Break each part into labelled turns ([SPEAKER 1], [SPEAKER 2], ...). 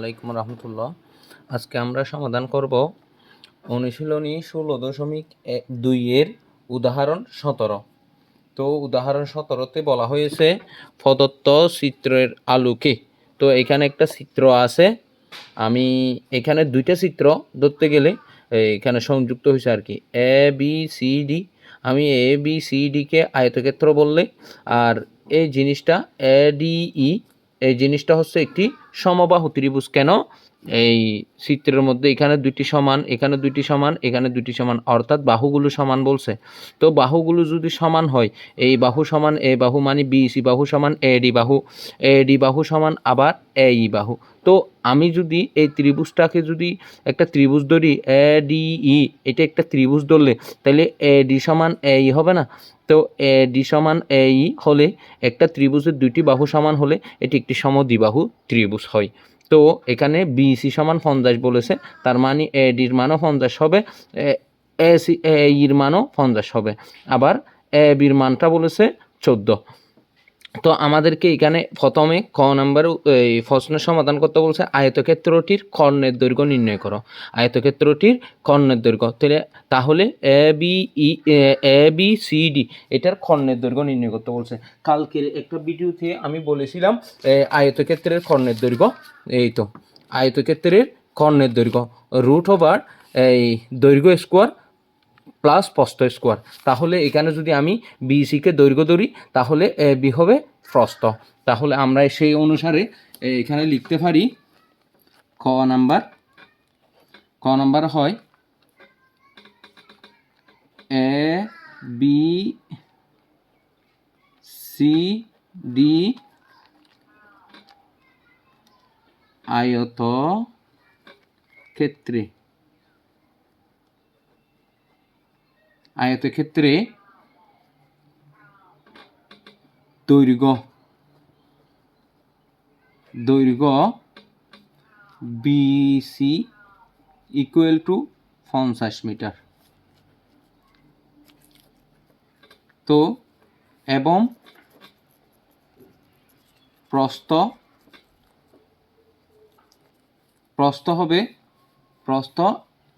[SPEAKER 1] আলাইকুম রহমতুল্লাহ। আজকে আমরা সমাধান করব অনুশীলনী 16.2 এর উদাহরণ 17। তো উদাহরণ 17তে বলা হয়েছে প্রদত্ত চিত্রের আলোকে। তো এখানে একটা চিত্র আছে, আমি এখানে দুইটা চিত্র ধরতে গেলে এখানে সংযুক্ত হয়েছে আর কি, এ বি সি ডি। আমি এ বি সি ডিকে আয়তক্ষেত্র বললে, আর এই জিনিসটা এ ডি ই, এই জিনিসটা হচ্ছে একটি সমবাহু ত্রিভুজ। কেন? এই চিত্রের মধ্যে এখানে দুইটি সমান, এখানে দুইটি সমান, এখানে দুইটি সমান, অর্থাৎ বাহুগুলো সমান বলছে। তো বাহুগুলো যদি সমান হয়, এই বাহু সমান এ বাহু মানে বি সি বাহু সমান এ ডি বাহু, এ ডি বাহু সমান আবার এ ই বাহু। তো আমি যদি এই ত্রিভুজটাকে যদি একটা ত্রিভুজ ধরি এ ডি ই, এটা একটা ত্রিভুজ ধরলে তাহলে এ ডি সমান এ ই হবে না? তো এ ডি সমান এ ই হলে একটা ত্রিভুজের দুইটি বাহু সমান হলে এটি একটি সমদ্বিবাহু ত্রিভুজ হয়। তো এখানে বিসি সমান 50 বলেছে, তার মানে এ ডির মানও 50 হবে, এ সি এ ইর মানও 50 হবে, আবার এ বির মানটা বলেছে 14। তো আমাদেরকে এখানে প্রথমে ক নাম্বার এই প্রশ্নের সমাধান করতে বলছে আয়তক্ষেত্রটির কর্ণের দৈর্ঘ্য নির্ণয় করো। আয়তক্ষেত্রটির কর্ণের দৈর্ঘ্য তাহলে এ বি সি ডি এটার কর্ণের দৈর্ঘ্য নির্ণয় করতে বলছে। কালকের একটা ভিডিওতে আমি বলেছিলাম আয়তক্ষেত্রের কর্ণের দৈর্ঘ্য, এই তো আয়তক্ষেত্রের কর্ণের দৈর্ঘ্য √ওভার এই দৈর্ঘ্য স্কোয়ার প্লাস প্রস্থ স্কোয়ার। তাহলে এখানে যদি আমি বিসিকে দৈর্ঘ্য ধরি তাহলে এ বি হবে প্রস্থ। তাহলে আমরা সেই অনুসারে এখানে লিখতে পারি ক নাম্বার হয় এ বি সি ডি আয়তক্ষেত্রে দৈর্ঘ্য বিসি ইকুয়াল টু 50 মিটার। তো এবং প্রস্থ হবে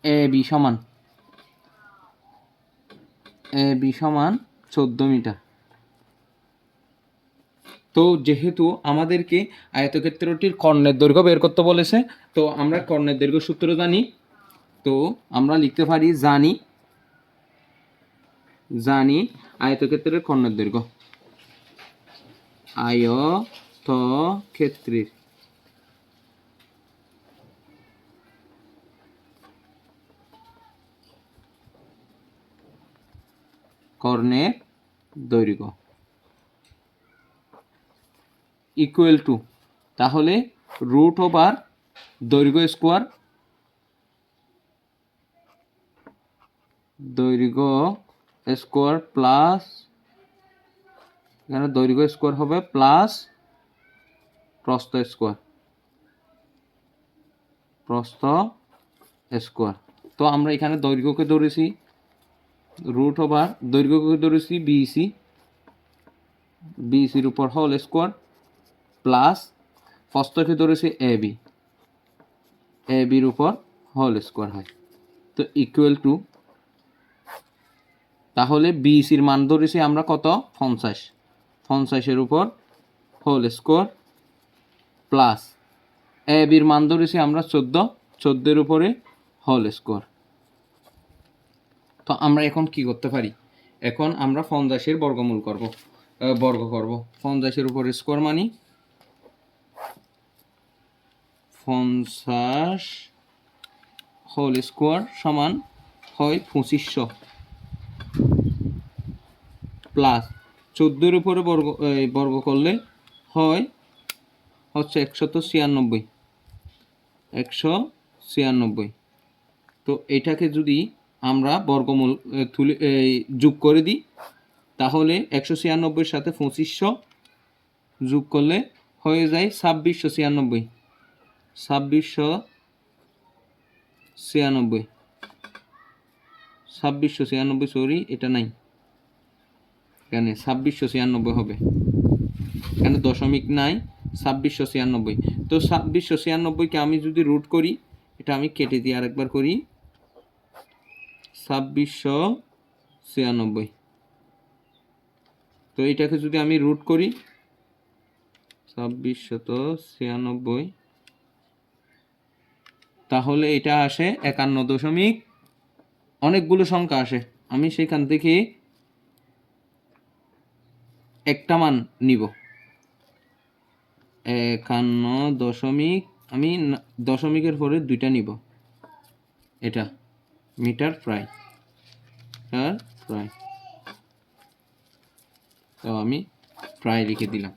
[SPEAKER 1] এ বি সমান 14 মিটার। তো যেহেতু আমাদেরকে আয়তক্ষেত্রটির কর্ণের দৈর্ঘ্য বের করতে বলেছে, তো আমরা কর্ণের দৈর্ঘ্য সূত্র জানি। তো আমরা লিখতে পারি জানি আয়তক্ষেত্রের কর্ণের দৈর্ঘ্য, আয়তক্ষেত্রের কর্ণের দৈর্ঘ্য ইকুয়াল টু, তাহলে √ওভার দৈর্ঘ্য স্কোয়ার প্লাস, এখানে দৈর্ঘ্য স্কোয়ার হবে প্লাস প্রস্থ স্কোয়ার। তো আমরা এখানে দৈর্ঘ্যকে ধরেছি √ওভার দৈর্ঘ্যকে ধরেছি বিসির উপর হোল স্কোয়ার প্লাস প্রস্থকে ধরেছি এ বির উপর হোল স্কোয়ার হয়। তো ইকুয়াল টু, তাহলে বিসির মান ধরেছি আমরা কত 50 উপর হোল স্কোয়ার প্লাস এ বির মান ধরেছি আমরা 14 উপরে হোল স্কোয়ার। তো আমরা এখন কি করতে পারি? এখন আমরা 50 বর্গ করব। 50 উপরে স্কোয়ার মানি 50 হোল স্কোয়ার সমান হয় 2500 প্লাস 14 উপরে বর্গ করলে হচ্ছে 196। তো এটাকে যদি আমরা বর্গমূল তুলে যোগ করে দিই, তাহলে 196 সাথে 2500 যোগ করলে হয়ে যায় 2696। সরি, এটা নাই, এখানে 2696 হবে, এখানে দশমিক নাই, 2696। তো তো 2696কে আমি যদি রুট করি, এটা আমি কেটে দিয়ে আরেকবার করি, 2696। তো এটাকে যদি আমি রুট করি 2696, তাহলে এটা আসে 51 অনেকগুলো সংখ্যা আসে। আমি সেখান থেকে একটা মান নিব, 51 আমি দশমিকের পরে দুইটা নিব, এটা মিটার প্রায় তো আমি প্রায় লিখে দিলাম।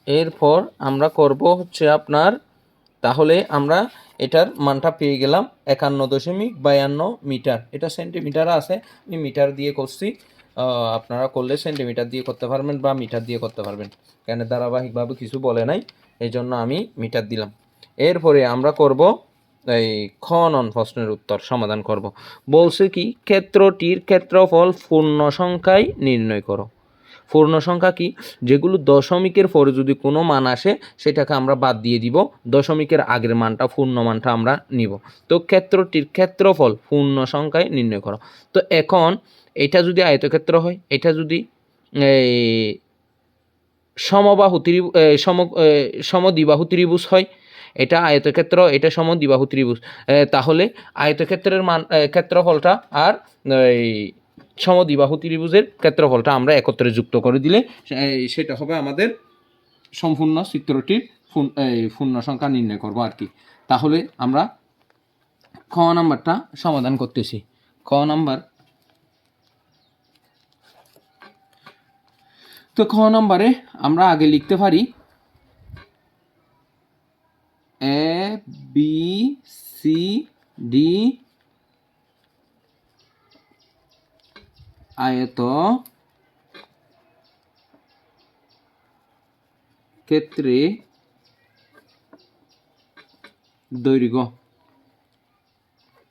[SPEAKER 1] এরপর আমরা করব হচ্ছে আপনার, তাহলে আমরা এটার মানটা পেয়ে গেলাম 51.52 মিটার। এটা সেন্টিমিটারে আছে, আমি মিটার দিয়ে করছি, আপনারা করলে সেন্টিমিটার দিয়ে করতে পারবেন বা মিটার দিয়ে করতে পারবেন, কেন ধারাবাহিকভাবে কিছু বলে নাই, এই জন্য আমি মিটার দিলাম। এরপরে আমরা করব এই খ নং প্রশ্নের উত্তর সমাধান করব। বলছে কি, ক্ষেত্রটির ক্ষেত্রফল পূর্ণ সংখ্যায় নির্ণয় করো। পূর্ণ সংখ্যা কি, যেগুলো দশমিকের পরে যদি কোনো মান আসে সেটাকে আমরা বাদ দিয়ে দিব, দশমিকের আগের মানটা পূর্ণ মানটা আমরা নিব। তো ক্ষেত্রটির ক্ষেত্রফল পূর্ণ সংখ্যায় নির্ণয় করো। তো এখন এটা যদি আয়তক্ষেত্র হয়, এটা যদি সমবাহু সমদ্বিবাহু ত্রিভুজ হয়, এটা আয়তক্ষেত্র, এটা সমদ্বিবাহু ত্রিভুজ, তাহলে আয়তক্ষেত্রের মান ক্ষেত্রফলটা আর সমদ্বিবাহু ত্রিভুজের ক্ষেত্রফলটা আমরা একত্রে যুক্ত করে দিলে সেটা হবে আমাদের সম্পূর্ণ চিত্রটির পূর্ণ সংখ্যা নির্ণয় করব আর কি। তাহলে আমরা খ নাম্বারটা সমাধান করতেছি। খ নাম্বার, তো খ নাম্বারে আমরা আগে লিখতে পারি এ বি সি ডি আয়ত ক্ষেত্রে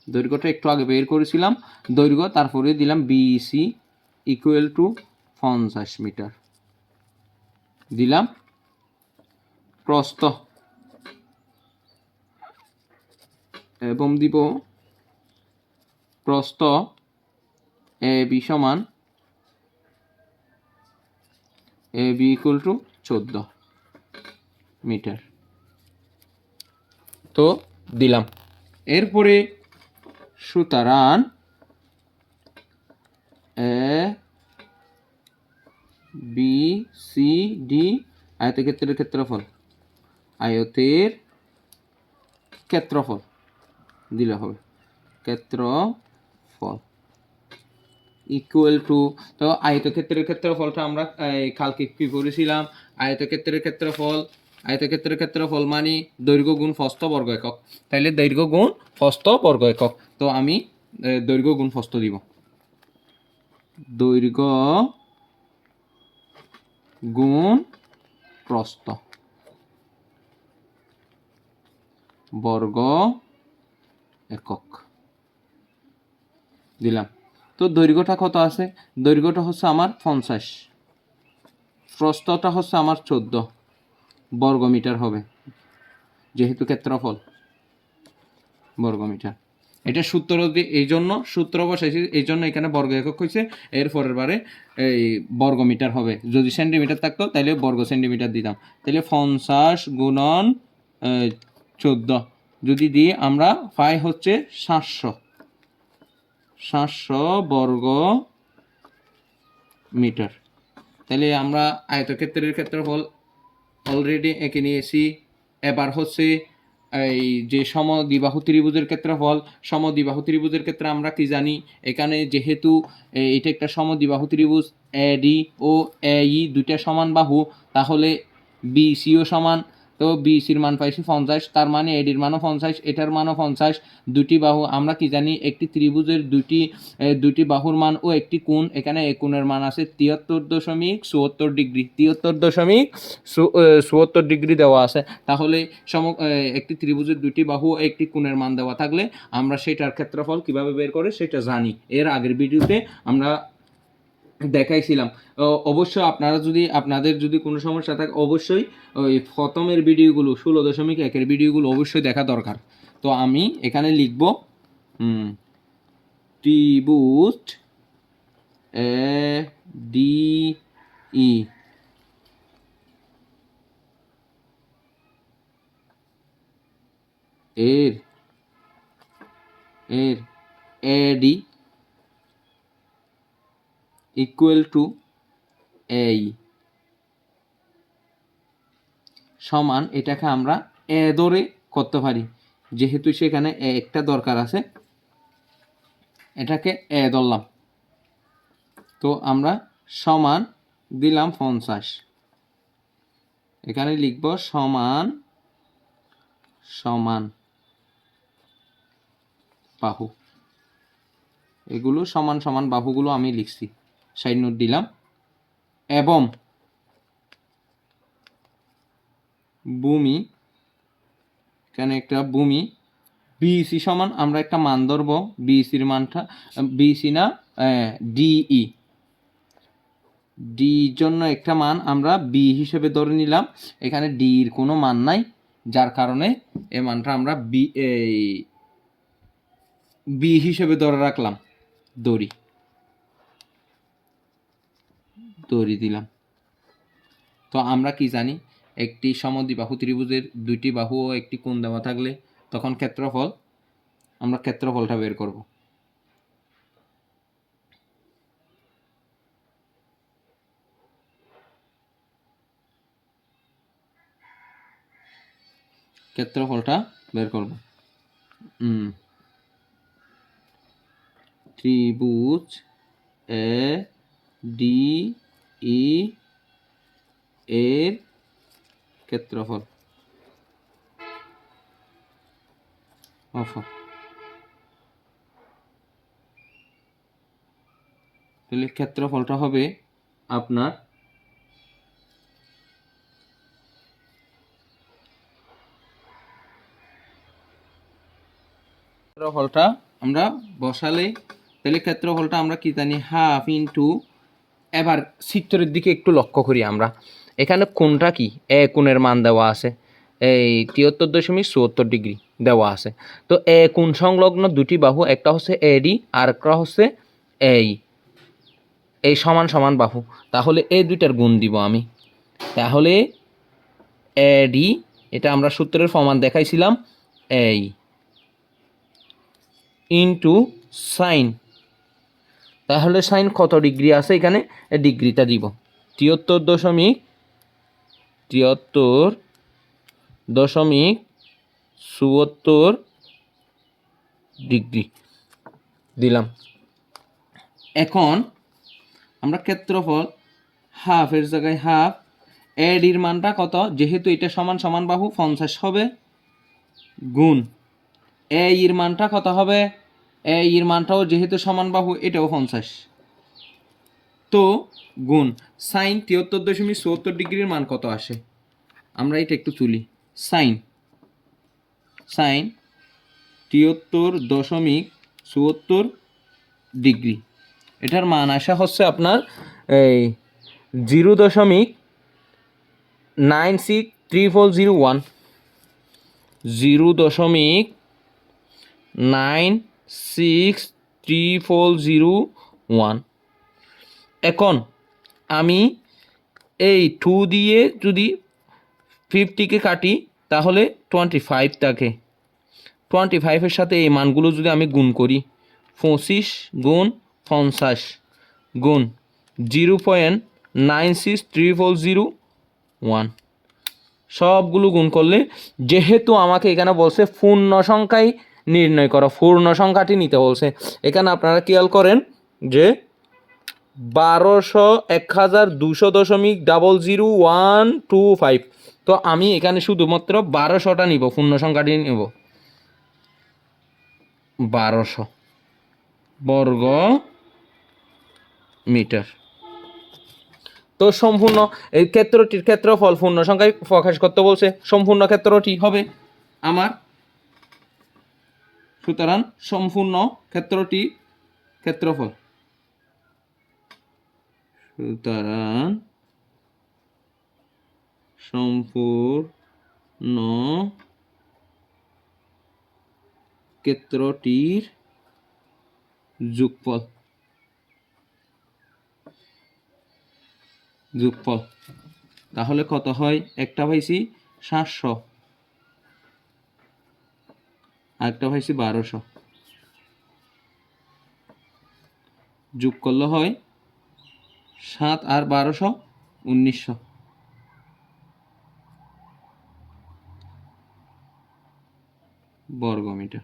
[SPEAKER 1] দৈর্ঘ্যটা একটু আগে বের করেছিলাম, দৈর্ঘ্য, তারপরে দিলাম বিসি ইকুয়াল টু 50 মিটার, দিলাম প্রস্থ এবং দিব প্রস্থ এ বি সমান A B equal to 14 metre, তো দিলাম। এরপরে সুতরাং এ বি সি ডি আয়তক্ষেত্রের ক্ষেত্রফল, আয়তের ক্ষেত্রফল দিলে হবে, ক্ষেত্রফল ইকুয়াল টু, তো আয়তক্ষেত্রের ক্ষেত্রফলটা আমরা কালকে কি করেছিলাম, আয়তক্ষেত্রের ক্ষেত্রফল মানে দৈর্ঘ্য গুণ প্রস্থ বর্গ একক, তাইলে দৈর্ঘ্য গুণ প্রস্থ বর্গ একক। তো আমি দৈর্ঘ্য গুণ প্রস্থ দিব, দৈর্ঘ্য গুণ প্রস্থ বর্গ একক দিলাম। তো দৈর্ঘ্যটা কত আছে, দৈর্ঘ্যটা হচ্ছে আমার 50, প্রস্থটা হচ্ছে আমার 14 বর্গ মিটার হবে, যেহেতু ক্ষেত্রফল বর্গ মিটার। এটা সূত্র দিয়ে, এই জন্য সূত্র বসাইছি, এই জন্য এখানে বর্গ একক হয়েছে, এর পরের বারে এই বর্গ মিটার হবে, যদি সেন্টিমিটার থাকতো তাহলে বর্গ সেন্টিমিটার দিতাম, তাহলে 50 গুণন 14 যদি দিই আমরা পাই হচ্ছে 700 বর্গ মিটার। তাহলে আমরা আয়তক্ষেত্রের ক্ষেত্রফল অলরেডি এঁকে নিয়েছি। এবার হচ্ছে এই যে সমদ্বিবাহু ত্রিভুজের ক্ষেত্রফল, সমদ্বিবাহু ত্রিভুজের ক্ষেত্রে আমরা কি জানি, এখানে যেহেতু এটা একটা সমদ্বিবাহু ত্রিভুজ, এডি ও এই দুইটা সমান বাহু, তাহলে বিসিও সমান, তো বিসির মান পাইছি 50, তার মানে এডির মানও 50, এটার মানও 50, দুটি বাহু আমরা কি জানি, একটি ত্রিভুজের দুটি বাহুর মান ও একটি কোণ, এখানে এই কোণের মান আছে 73.74 ডিগ্রি, 73.74 ডিগ্রি দেওয়া আছে। তাহলে একটি ত্রিভুজের দুটি বাহু ও একটি কোণের মান দেওয়া থাকলে আমরা সেটার ক্ষেত্রফল কিভাবে বের করে সেটা জানি, এর আগের ভিডিওতে আমরা দেখাইছিলাম। অবশ্যই আপনাদের যদি কোনো সমস্যা থাকে অবশ্যই ওই প্রথমের ভিডিওগুলো 16.1-এর ভিডিওগুলো অবশ্যই দেখা দরকার। তো আমি এখানে লিখব ত্রিভুজ এ ডি ই এর এডি ইকুয়াল টু এই সমান, এটাকে আমরা এ ধরে করতে পারি, যেহেতু সেখানে একটা দরকার আছে, এটাকে এ ধরলাম। তো আমরা সমান দিলাম 50, এখানে লিখব সমান সমান বাহু, এগুলো সমান সমান বাহুগুলো আমি লিখছি, সাইড নোট দিলাম। এবং ভূমি, এখানে একটা ভূমি বিসি সমান, আমরা একটা মান ধরবো, বিসির মানটা বিসি না ডিই, ডি জন্য একটা মান আমরা বি হিসেবে ধরে নিলাম। এখানে ডির কোনো মান নাই, যার কারণে এই মানটা আমরা বি হিসেবে ধরে রাখলাম। দড়ি দিলাম। তো আমরা কি জানি, একটি সমদ্বিবাহু ত্রিভুজের দুইটি বাহু ও একটি কোণ দেওয়া থাকলে তখন ক্ষেত্রফল, আমরা ক্ষেত্রফলটা বের করব। ক্ষেত্রফলটা বের করব। ত্রিভুজ এ ডি ই এর ক্ষেত্রফল তাহলে ক্ষেত্রফলটা হবে আপনার ক্ষেত্রফলটা আমরা বসালে, তাহলে ক্ষেত্রফলটা আমরা কি জানি, হাফ ইন্টু, এবার চিত্রের দিকে একটু লক্ষ্য করি আমরা, এখানে কোণটা কি, এ কোণের মান দেওয়া আছে এই 73.74 দেওয়া আছে। তো এ কোণ সংলগ্ন দুটি বাহু, একটা হচ্ছে এডি আর একটা হচ্ছে এই সমান সমান বাহু, তাহলে এই দুইটার গুণ দিব আমি। তাহলে এডি, এটা আমরা সূত্রের প্রমাণ দেখাইছিলাম, এই ইন্টু সাইন, তাহলে সাইন কত ডিগ্রি আছে এখানে, ডিগ্রিটা দিব 73.74 ডিগ্রি দিলাম। এখন আমরা ক্ষেত্রফল হাফের জায়গায় হাফ, এডির মানটা কত, যেহেতু এটা সমান সমান বাহু 50 হবে, গুণ এ এর মানটা কত হবে, এ এর মানটাও যেহেতু সমান বাহু এটাও 50, তো গুণ সাইন 73.74 ডিগ্রির মান কত আসে, আমরা এটা একটু তুলি। সাইন 73.74 ডিগ্রি, এটার মান আসা হচ্ছে আপনার এই 0.963401, 0.963401। এখন আমি এই 2 দিয়ে যদি 50কে কাটি তাহলে 25 থাকে, 25-এর সাথে এই মানগুলো যদি আমি গুণ করি, 25 গুণ 50 গুণ 0.963401, সবগুলো গুণ করলে, যেহেতু আমাকে এখানে বলছে পূর্ণ সংখ্যায় নির্ণয় করো, পূর্ণ সংখ্যাটি নিতে বলছে, এখানে আপনারা খেয়াল করেন যে 1200 1200.00125, তো আমি এখানে শুধুমাত্র 1200টা নিব, পূর্ণ সংখ্যাটি নিব, 1200 বর্গ মিটার। তো সম্পূর্ণ এই ক্ষেত্রটির ক্ষেত্রফল পূর্ণ সংখ্যায় প্রকাশ করতে বলছে, সম্পূর্ণ ক্ষেত্রটি হবে আমার, সুতরাং সম্পূর্ণ ক্ষেত্রটি ক্ষেত্রফল সুতরাং সম্পূর্ণ ক্ষেত্রটির যোগফল তাহলে কত হয়? একটা পাইছি 700, আরেকটা পাইছি 1200, যোগ করলে হয় 7 আর 1200 1900 বর্গমিটার।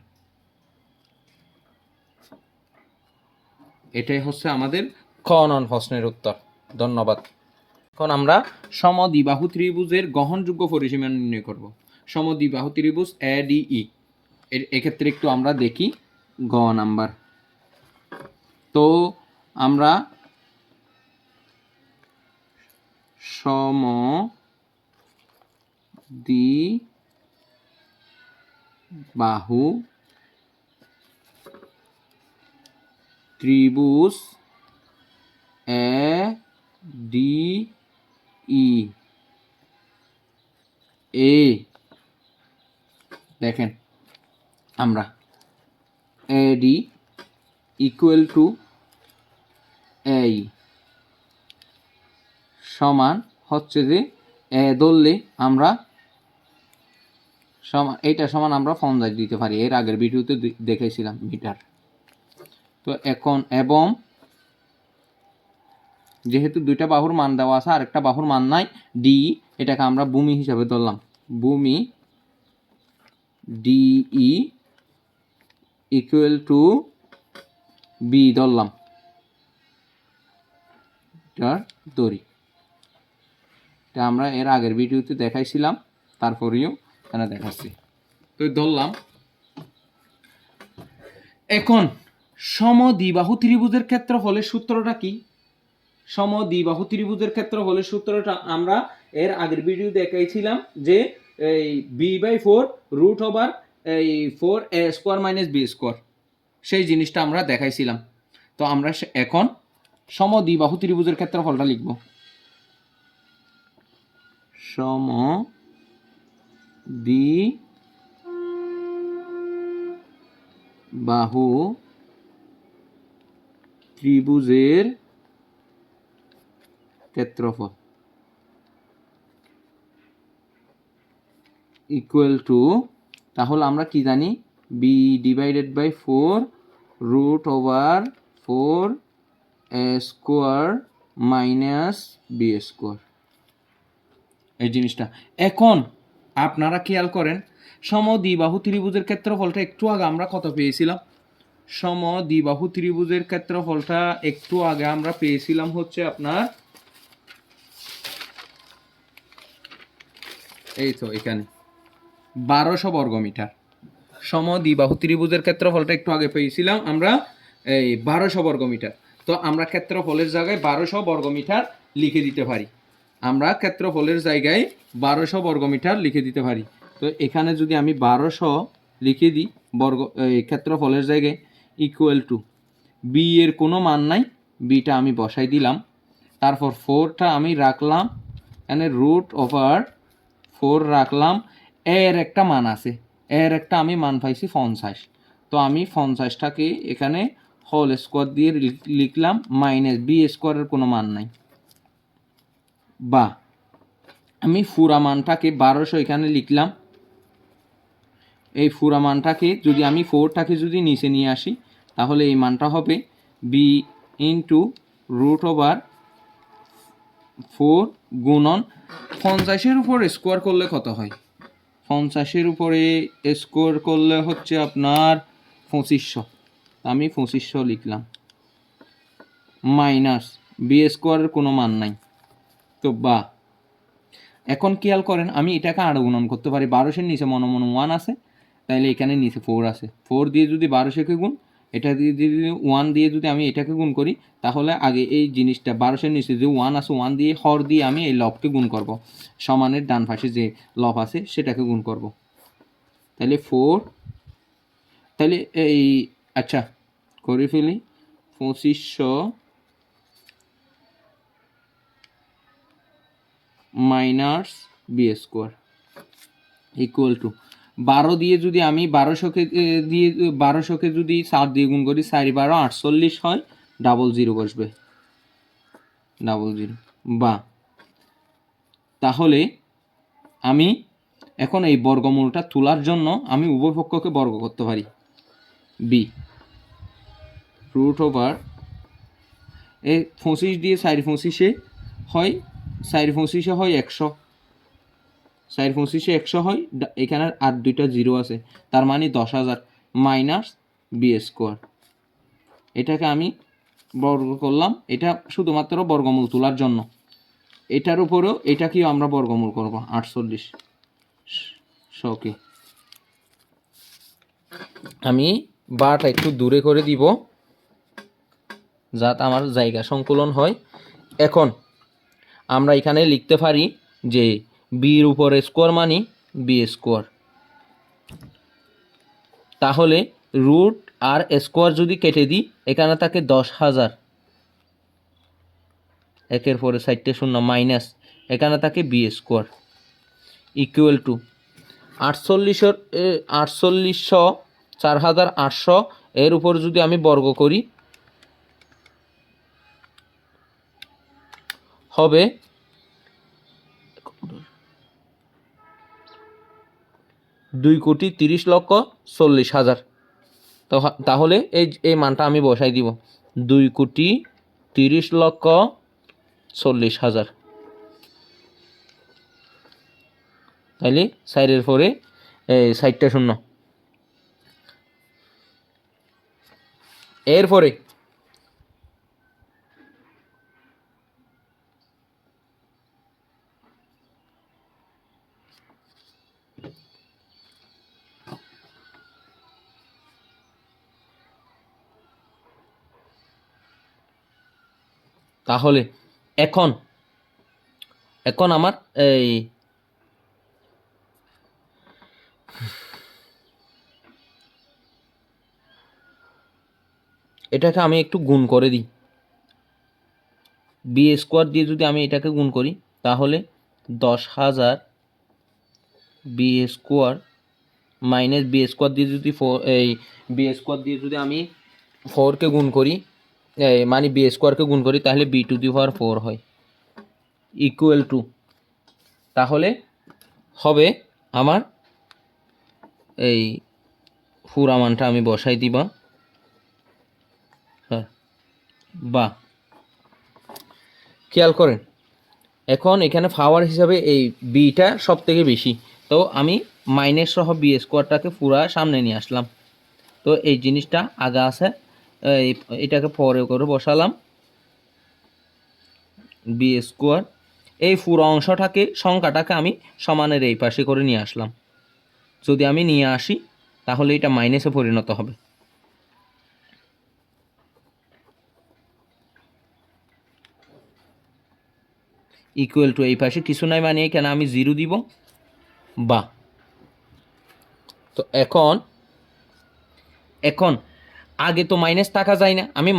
[SPEAKER 1] এটাই হচ্ছে আমাদের ক নং প্রশ্নের উত্তর। ধন্যবাদ। এখন আমরা সমদ্বিবাহু ত্রিভুজের গ্রহণযোগ্য পরিসীমা নির্ণয় করব। সমদ্বিবাহু ত্রিভুজ ADE এক্ষেত্রে একটু আমরা দেখি গ নাম্বার। তো আমরা সমদ্বিবাহু ত্রিভুজ ADE দেখেন, আমরা AD ইকুয়াল টু এই সমান হচ্ছে যে ধরলে আমরা সমান, এইটা সমান আমরা ফর্মুলা দিতে পারি, এর আগের ভিডিওতে দেখেছিলাম মিটার। তো এখন এবং যেহেতু দুইটা বাহুর মান দেওয়া আছে, আরেকটা বাহুর মান নাই ডি, এটাকে আমরা ভূমি হিসাবে ধরলাম। ভূমি ডিই ইকুয়াল টু বি ধরলাম, এটার দড়ি। এটা আমরা এর আগের ভিডিওতে দেখাইছিলাম, তারপরেও এখানে দেখাচ্ছি। তো ধরলাম। এখন সমদ্বিবাহু ত্রিভুজের ক্ষেত্রফলের সূত্রটা কি? সমদ্বিবাহু ত্রিভুজের ক্ষেত্রফলের সূত্রটা আমরা এর আগের ভিডিও দেখাইছিলাম যে এই b/4 রুট ওভার এই 4a² - b², সেই জিনিসটা আমরা দেখাইছিলাম। তো আমরা এখন সমদ্বিবাহু ত্রিভুজের ক্ষেত্রফলটা লিখব। সমদ্বিবাহু ত্রিভুজের ক্ষেত্রফল ইকুয়াল টু, তাহলে আমরা কি জানি, b/4 root over 4a² - b², এই জিনিসটা। এখন আপনারা খেয়াল করেন, সমদ্বিবাহু ত্রিভুজের ক্ষেত্রফলটা একটু আগে আমরা কত পেয়েছিলাম? সমদ্বিবাহু ত্রিভুজের ক্ষেত্রফলটা একটু আগে আমরা পেয়েছিলাম হচ্ছে আপনার এই তো এখানে 1200 বর্গমিটার। সমদ্বিবাহু ত্রিভুজের ক্ষেত্রফলটা একটু আগে পেয়েছিলাম আমরা এই 1200 বর্গমিটার। তো আমরা ক্ষেত্রফলের জায়গায় 1200 বর্গমিটার লিখে দিতে পারি। আমরা ক্ষেত্রফলের জায়গায় 1200 বর্গমিটার লিখে দিতে পারি। তো এখানে যদি আমি 1200 লিখে দিই ক্ষেত্রফলের জায়গায়, ইকুয়াল টু বি এর কোনো মান নাই, বিটা আমি বসাই দিলাম। তারপর 4টা আমি রাখলাম, এখানে রুট ওভার 4 রাখলাম। এর একটা মান আছে, এর একটা আমি মান পাইছি 50। তো আমি 50টাকে এখানে হোল স্কোয়ার দিয়ে লিখলাম, মাইনাস b² কোনো মান নাই। বা আমি পুরা মানটাকে 1200 এখানে লিখলাম। এই পুরা মানটাকে যদি আমি 4টাকে যদি নিচে নিয়ে আসি, তাহলে এই মানটা হবে b ইন্টু রুট ওভার 4 গুণন 50-এর উপর স্কোয়ার করলে কত হয়? 50-এর উপরে স্কোয়ার করলে হচ্ছে আপনার 2500। আমি 2500 লিখলাম, মাইনাস b² কোনো মান নাই। তো বা এখন খেয়াল করেন, আমি এটাকে আরও গুণন করতে পারি। 1200-এর নিচে মনে 1 আছে, তাহলে এখানে নিচে 4 আছে। 4 দিয়ে যদি 1200-কে গুণ, এটা দিয়ে যদি 1 দিয়ে যদি আমি এটাকে গুণ করি, তাহলে আগে এই জিনিসটা 1200-এর নিচে যে 1 আছে, 1 দিয়ে হর দিয়ে আমি এই লবকে গুণ করব। সমানের ডান পাশে যে লব আছে সেটাকে গুণ করব। তাহলে 4, তাহলে এই আচ্ছা করে ফেলি, 2500 minus B square equal to 12 দিয়ে যদি আমি 1200কে যদি 7 দিয়ে গুণ করি 4 12 48 হয়, 00 বসবে 00 বা তাহলে আমি এখন এই বর্গমূলটা তোলার জন্য আমি উভয় পক্ষকে বর্গ করতে পারি। বি রুট ওভার এই 25 দিয়ে 4 25 হয় 4 25 হয় 100, 4 25 100 হয়, এখানে আর দুইটা জিরো আছে, তার মানে 10,000 মাইনাস বি স্কোয়ার। এটাকে আমি বর্গ করলাম, এটা শুধুমাত্র বর্গমূল তোলার জন্য। এটার উপরেও এটাকেও আমরা বর্গমূল করব 48 শকে। আমি বারটা একটু দূরে করে দিব যাতে আমার জায়গা সংকুলন হয়। এখন আমরা এখানে লিখতে পারি যে বির উপরে স্কোয়ার মানে বি স্কোয়ার। তাহলে রুট আর স্কোয়ার যদি কেটে দিই এখানে থাকে 10,000, একের পরে 4টে শূন্য মাইনাস এখানে থাকে বি স্কোয়ার ইকুয়াল টু 4800 4800 এর উপর যদি আমি বর্গ করি হবে 2,30,40,000। তাহলে এই মানটা আমি বসাই দিব 2,30,40,000। তাইলে 4-এর পরে 4টে শূন্য। এরপরে তাহলে এখন আমার এই এটাকে আমি একটু গুণ করে দিই। বি স্কোয়ার দিয়ে যদি আমি এটাকে গুণ করি তাহলে 10,000 B square minus B square দিয়ে যদি বি স্কোয়ার দিয়ে যদি আমি 4কে গুণ করি, মানে বি স্কোয়ারকে গুণ করি তাহলে বি টু দি পাওয়ার 4 হয় ইকুয়াল টু, তাহলে হবে আমার এই পুরা মানটা আমি বসাই দিবা বা খেয়াল করেন এখন এখানে পাওয়ার হিসাবে এই বিটা সব থেকে বেশি, তো আমি মাইনাস সহ বি স্কোয়ারটাকে পুরা সামনে নিয়ে আসলাম। তো এই জিনিসটা আগে আছে, এটাকে পরে করে বসালাম বি স্কোয়ার, এই পুরো অংশটাকে সংখ্যাটাকে আমি সমানের এই পাশে করে নিয়ে আসলাম। যদি আমি নিয়ে আসি তাহলে এটা মাইনাসে পরিণত হবে। ইকুয়াল টু এই পাশে কিছু নাই মানে এখানে আমি 0 দিব বা। তো এখন আগে তো মাইনাস থাকা যায় না, আমি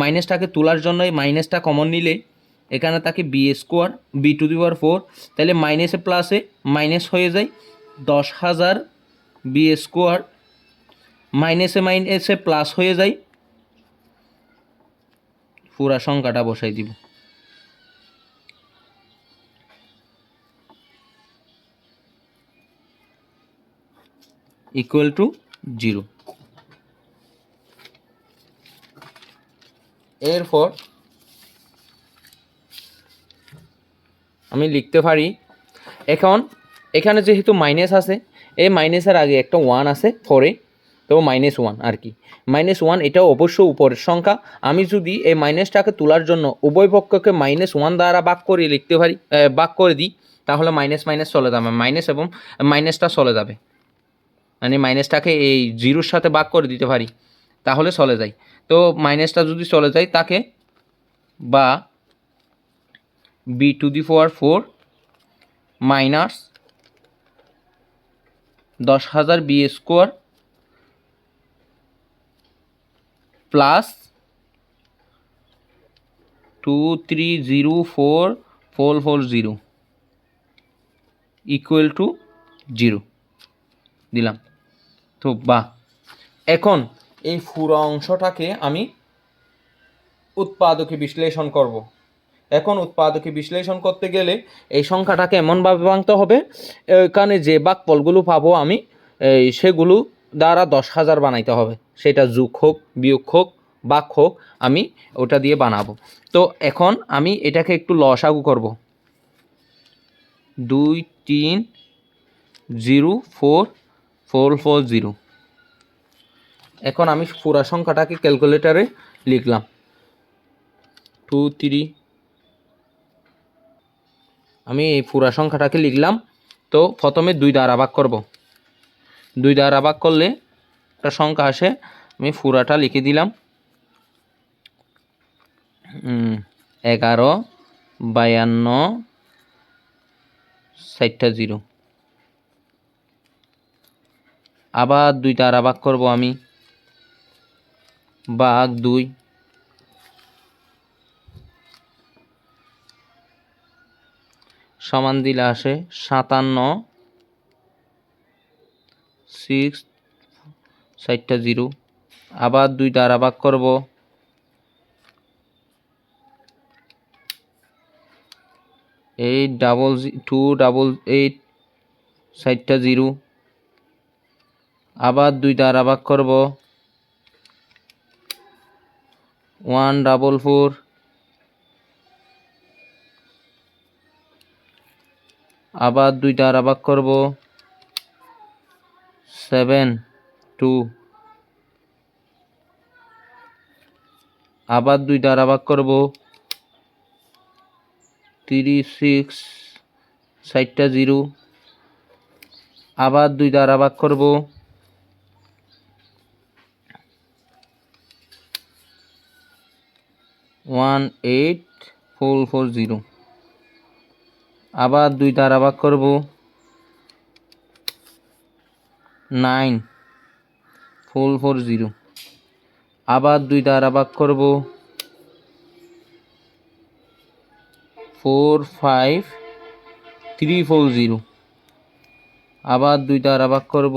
[SPEAKER 1] মাইনাসটাকে তোলার জন্য এই মাইনাসটা কমন নিলে এখানে থাকে B square B to the power 4, তাহলে মাইনাসে প্লাসে মাইনাস হয়ে যায় 10,000 বি স্কোয়ার মাইনাসে প্লাস হয়ে যায়, পুরা সংখ্যাটা বসাই দিব ইকুয়াল টু 0। এরপর আমি লিখতে পারি এখন এখানে যেহেতু মাইনাস আছে এই মাইনাসের আগে একটা 1 আছে 4-এ, তো -1 আর কি, -1 এটাও অবশ্য উপরের সংখ্যা। আমি যদি এই মাইনাসটাকে তোলার জন্য উভয় পক্ষকে -1 দ্বারা ভাগ করে লিখতে পারি, ভাগ করে দিই, তাহলে মাইনাস মাইনাস চলে যাবে, মাইনাস এবং মাইনাসটা চলে যাবে, মানে মাইনাসটাকে এই 0-র সাথে ভাগ করে দিতে পারি তাহলে চলে যায়। তো মাইনাসটা যদি চলে যায় তাকে বা B to the power 4 minus 10,000 B square plus 2304 440 equal to 0 দিলাম। তো এখন এই পুরো অংশটাকে আমি উৎপাদকে বিশ্লেষণ করব। এখন উৎপাদকে বিশ্লেষণ করতে গেলে এই সংখ্যাটাকে এমনভাবে ভাঙতে হবে, এখানে যে ভাগফলগুলো পাবো আমি সেগুলো দ্বারা 10,000 বানাইতে হবে, সেটা যোগ হোক বিয়োগ হোক ভাগ হোক, আমি ওটা দিয়ে বানাবো। তো এখন আমি এটাকে একটু লসাগু করব। 2 3 0 4 440। এখন আমি পুরা সংখ্যাটাকে ক্যালকুলেটরে লিখলাম 2 3, আমি এই পুরা সংখ্যাটাকে লিখলাম। তো প্রথমে 2 দ্বারা ভাগ করব। 2 দ্বারা ভাগ করলে একটা সংখ্যা আসে, আমি পুরাটা লিখে দিলাম 11 52 60। আবার 2 দ্বারা ভাগ করব আমি, ভাগ 2, সমান দিলে আসে 57 6 60। আবার 2 দ্বারা ভাগ করব, 8 2 8 60। আবার 2 দ্বারা ভাগ করব, 1 4 আবার 2 দ্বারা ভাগ করব, 7 2। আবার 2 দ্বারা ভাগ করব, 3 6 60। আবার 2 দ্বারা ভাগ করব, 1 8 440। আবার 2 দ্বারা ভাগ করব, 9 440। আবার 2 দ্বারা ভাগ করব, 4 5 340। আবার 2 দ্বারা ভাগ করব,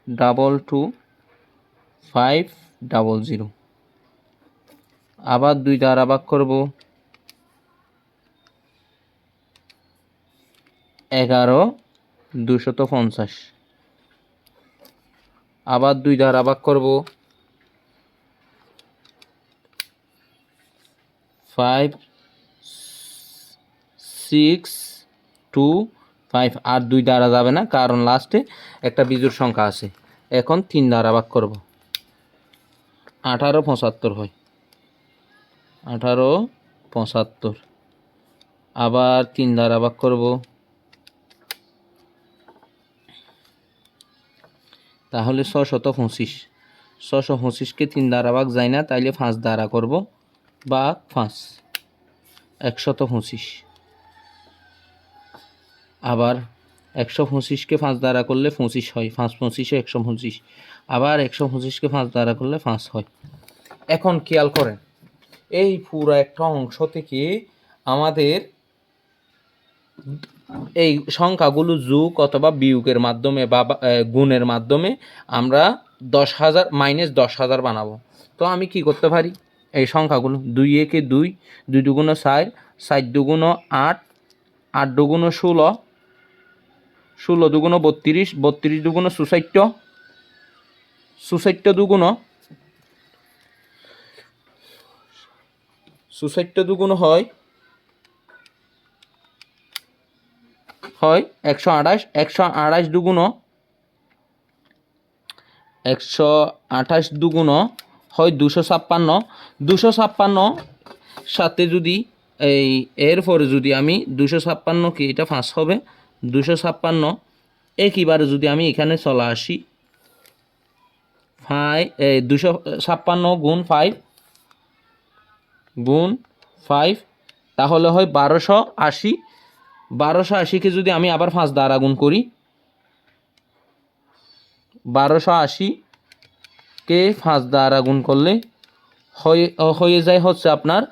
[SPEAKER 1] 2 2 5 0 0। আবার 2 দ্বারা ভাগ করব, 11 250। আবার 2 দ্বারা ভাগ করব, 5 6 2 5। আর 2 দ্বারা যাবে না, কারণ লাস্টে একটা বিজোড় সংখ্যা আছে। এখন 3 দ্বারা ভাগ করব, 18 75 হয়, 18 75। আবার 3 দ্বারা ভাগ করব, তাহলে 625। 625কে 3 দ্বারা ভাগ যায় না, তাইলে 5 দ্বারা করব, ভাগ 5 125। আবার 125কে 5 দ্বারা করলে 25 হয়, 5 25 125। আবার 125কে 5 দ্বারা করলে 5 হয়। এখন খেয়াল করেন, এই পুরো একটা অংশ থেকে আমাদের এই সংখ্যাগুলো যোগ অথবা বিয়োগের মাধ্যমে বা গুণের মাধ্যমে আমরা 10,000 -10,000 বানাবো। তো আমি কি করতে পারি, এই সংখ্যাগুলো 2 একে 2, 2 দুগুণ 4, 4 দুগুণ 8, 8 দুগুণ 16, 16 দুগুণ 32, 32 দুগুণ 64, 64 দুগুণ 64 দুগুণ হয় 128, 128 দুগুণ 128 দুগুণ হয় 256, 256 সাথে যদি এরপরে যদি আমি 256কে, এটা 5 হবে, 256 একইবারে যদি আমি এখানে চলে আসি, 256 গুণ 5 গুণ 5, তাহলে হয় 1280। 1280কে যদি আমি আবার 5 দ্বারা গুণ করি, 1280কে 5 দ্বারা গুণ করলে হয়ে যায় হচ্ছে আপনার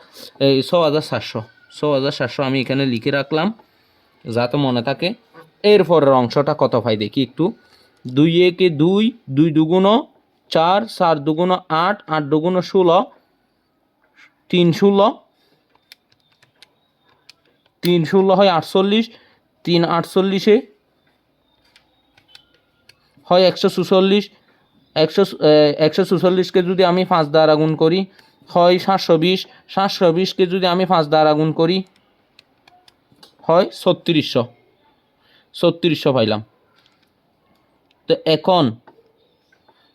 [SPEAKER 1] এই 6,700 আমি এখানে লিখে রাখলাম যাতে মনে থাকে। এরপরের অংশটা কত পাই দেখি একটু। 2 একে 2, 2 দুগুণ 4, 4 দুগুণ 8, 8 দুগুণ 16, 3 16, 3 16 হয় 48, 3 48 হয় 144, 144কে যদি আমি 5 দ্বারা গুণ করি হয় 720, 720কে যদি আমি 5 দ্বারা গুণ করি হয় 3600 পাইলাম। তো এখন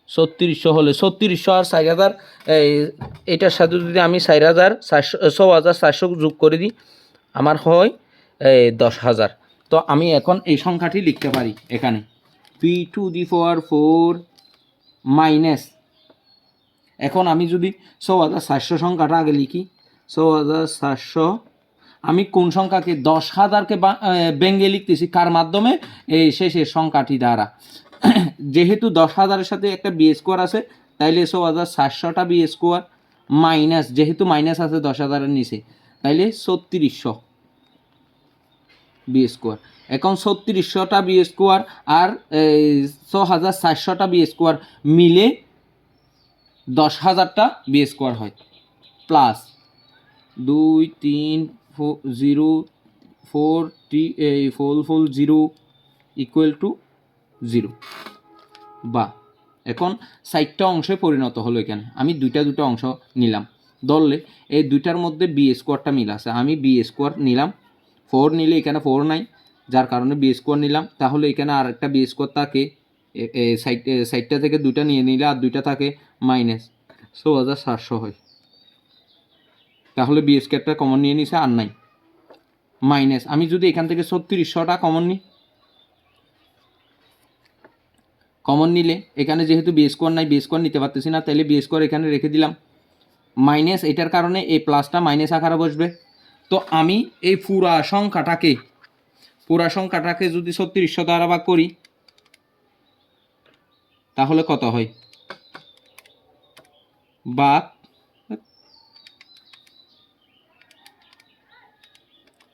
[SPEAKER 1] 3600 হলে 3600 আর 4000 এটার সাথে যদি আমি 6,400 যোগ করে দিই আমার হয় 10,000। তো আমি এখন এই সংখ্যাটি লিখতে পারি এখানে p⁴ মাইনাস, এখন আমি যদি 6,400 সংখ্যাটা আগে লিখি 6,400, আমি কোন সংখ্যাকে 10,000কে ব্যঙ্গে লিখতেছি কার মাধ্যমে, এই শেষের সংখ্যাটি দ্বারা। যেহেতু 10,000-এর সাথে একটা বি স্কোয়ার আছে তাইলে 6,400টা বি স্কোয়ার মাইনাস, যেহেতু মাইনাস আছে 10,000-এর নিচে তাইলে 3600 বি স্কোয়ার। এখন 3600টা বি স্কোয়ার আর 6,400টা বি স্কোয়ার মিলে 10,000টা বি স্কোয়ার হয়, প্লাস 2 3 0 4 0 ইকুয়াল টু 0। বা এখন 4টা অংশে পরিণত হলো। এখানে আমি দুইটা অংশ নিলাম, ধরলে এই দুইটার মধ্যে বি স্কোয়ারটা মিল আছে, আমি বি স্কোয়ার নিলাম। 4 নিলে এখানে 4 নাই, যার কারণে বি স্কোয়ার নিলাম। তাহলে এখানে আর একটা বি স্কোয়ার থাকে, সাইডটা থেকে দুইটা নিয়ে নিলে আর দুইটা থাকে মাইনাস 6,700 হয়। তাহলে বি স্কোয়ারটা কমন নিয়ে নিছে, আর নাই মাইনাস। আমি যদি এখান থেকে 3600টা কমন নিই, কমন নিলে এখানে যেহেতু বি স্কোয়ার নাই, বি স্কোয়ার নিতে পারতেছি না, তাহলে বি স্কোয়ার এখানে রেখে দিলাম। মাইনাস এটার কারণে এই প্লাসটা মাইনাস আকারে বসবে। তো আমি এই পুরা সংখ্যাটাকে যদি 3600 দ্বারা ভাগ করি তাহলে কত হয়, ভাগ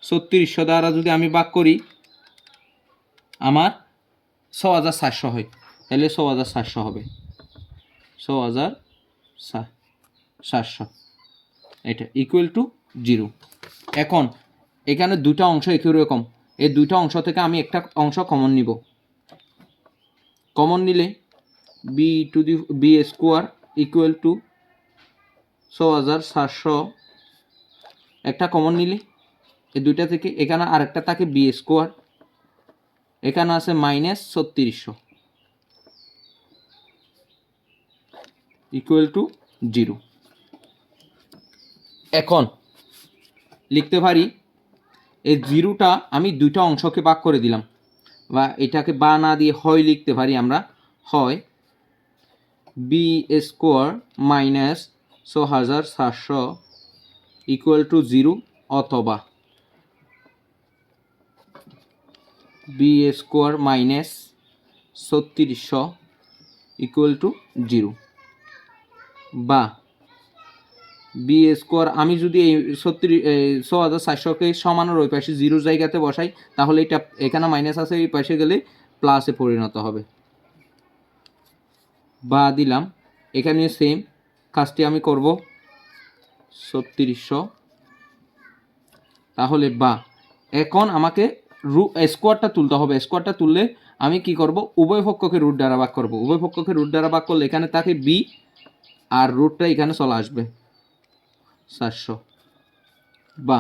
[SPEAKER 1] 3600 দ্বারা যদি আমি ভাগ করি আমার 6,400 হয়, তাহলে 6,400 হবে, 6,400 এটা ইকুয়াল টু 0। এখন এখানে দুটা অংশ একই রকম, এই দুইটা অংশ থেকে আমি একটা অংশ কমন নিব। কমন নিলে বি স্কোয়ার ইকুয়াল টু 6,400, একটা কমন নিলে এই দুইটা থেকে এখানে আরেকটা থাকে বি স্কোয়ার, এখানে আছে মাইনাস 3600 ইকুয়াল টু 0। এখন লিখতে পারি এই 0টা আমি দুইটা অংশকে ভাগ করে দিলাম, বা এটাকে বা না দিয়ে হয় লিখতে পারি আমরা, হয় B square minus 6,700 equal to 0, অথবা B square minus 3600 equal to 0, বা বি স্কোয়ার আমি যদি এই 6,400কে সমানের ওই পাশে 0 জায়গাতে বসাই তাহলে এটা এখানে মাইনাস আছে, এই পাশে গেলে প্লাসে পরিণত হবে। বা দিলাম, এখানে সেম কাজটি আমি করব 3600, তাহলে বা এখন আমাকে স্কোয়ারটা তুলতে হবে। স্কোয়ারটা তুললে আমি কি করব, উভয় পক্ষকে রুট দ্বারা ভাগ করব। উভয় পক্ষকে রুট দ্বারা ভাগ করলে এখানে থাকে বি আর রুটটা এখানে চলে আসবে 400, বা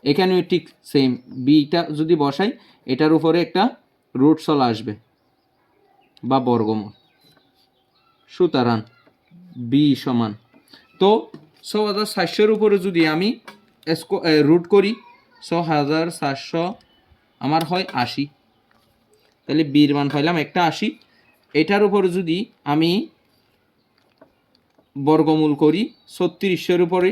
[SPEAKER 1] এখানে ঠিক সেম বিটা যদি বসাই এটার উপরে একটা রুট চলে আসবে বা বর্গমূল। সুতরাং বি সমান, তো 6,400-এর উপরে যদি আমি রুট করি 6,400 আমার হয় 80, তাহলে বির মান পাইলাম একটা 80। এটার উপরে যদি আমি বর্গমূল করি 3600-এর উপরে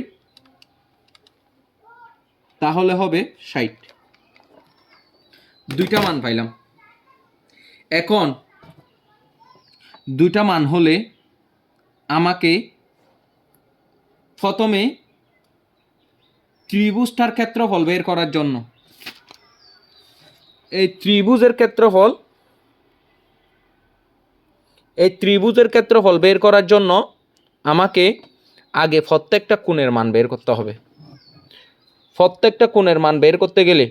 [SPEAKER 1] তাহলে হবে 60। দুইটা মান পাইলাম। এখন দুইটা মান হলে আমাকে প্রথমে ত্রিভুজটার ক্ষেত্রফল বের করার জন্য এই ত্রিভুজের ক্ষেত্রফল বের করার জন্য আমাকে আগে প্রত্যেকটা কোণের মান বের করতে হবে। প্রত্যেকটা কোণের মান বের করতে গেলে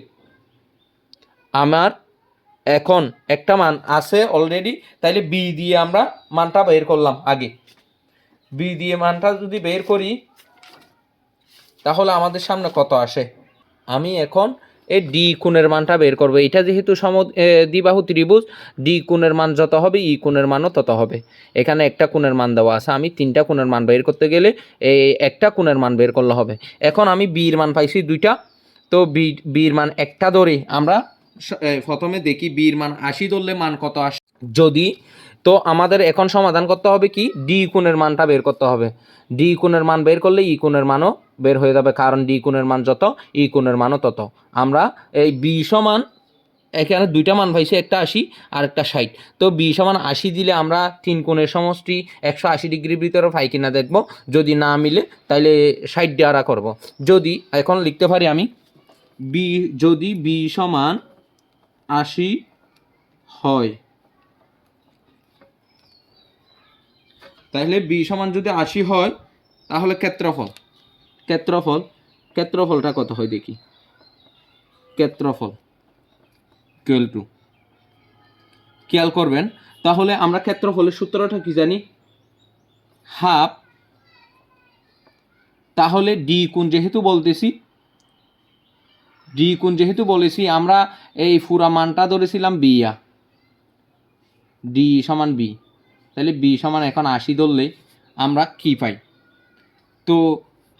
[SPEAKER 1] আমার এখন একটা মান আছে অলরেডি, তাইলে বি দিয়ে আমরা মানটা বের করলাম। আগে বি দিয়ে মানটা যদি বের করি তাহলে আমাদের সামনে কত আসে। আমি এখন এই ডি কোণের মানটা বের করবো। এটা যেহেতু দ্বিবাহু ত্রিভুজ, ডি কোণের মান যত হবে ই কোণের মানও তত হবে। এখানে একটা কোণের মান দেওয়া আছে, আমি তিনটা কোণের মান বের করতে গেলে এই একটা কোণের মান বের করলে হবে। এখন আমি বির মান পাইছি দুইটা, তো বির মান একটা ধরে আমরা প্রথমে দেখি বির মান 80 ধরলে মান কত আসে। যদি তো আমাদের এখন সমাধান করতে হবে কি, ডি কোণের মানটা বের করতে হবে। ডি কোণের মান বের করলে ই কোণের মানও বের হয়ে যাবে, কারণ ডি কোণের মান যত ই কোণের মানও তত। আমরা এই বি সমান এখানে দুইটা মান পাইছি, একটা 80 আর একটা 60। তো বি সমান 80 দিলে আমরা তিন কোণের সমষ্টি 180 ডিগ্রির ভিতরে পাই কিনা দেখব। যদি না মিলে তাহলে 60 দ্বারা করব। যদি এখন লিখতে পারি আমি যদি বি সমান 80 হয়, তাহলে বি সমান যদি 80 হয় তাহলে ক্ষেত্রফলটা কত হয় দেখি। ক্ষেত্রফল ইকুয়াল টু, খেয়াল করবেন তাহলে আমরা ক্ষেত্রফলের সূত্রটা কি জানি, হাফ। তাহলে ডি কোণ যেহেতু বলেছি আমরা এই পুরা মানটা ধরেছিলাম বিয়া, ডি সমান বি, তাহলে বি সমান এখন 80 ধরলে আমরা কি পাই, তো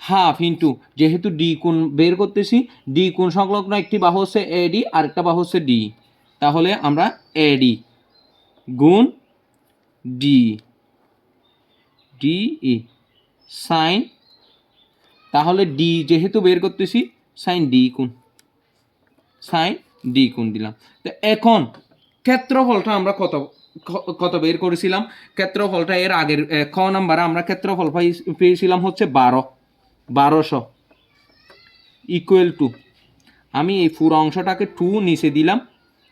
[SPEAKER 1] হাফ ইন্টু যেহেতু ডি কোণ বের করতেছি, ডি কোণ সংলগ্ন একটি বাহু হচ্ছে এডি আর একটা বাহু হচ্ছে ডি, তাহলে আমরা এডি গুণ ডি ই সাইন, তাহলে ডি যেহেতু বের করতেছি সাইন ডি কোণ দিলাম। তো এখন ক্ষেত্রফলটা আমরা কত বের করেছিলাম, ক্ষেত্রফলটা এর আগের খ নাম্বারে আমরা ক্ষেত্রফল পেয়েছিলাম হচ্ছে 1200 ইকুয়াল টু, আমি এই পুরো অংশটাকে 2 নিচে দিলাম,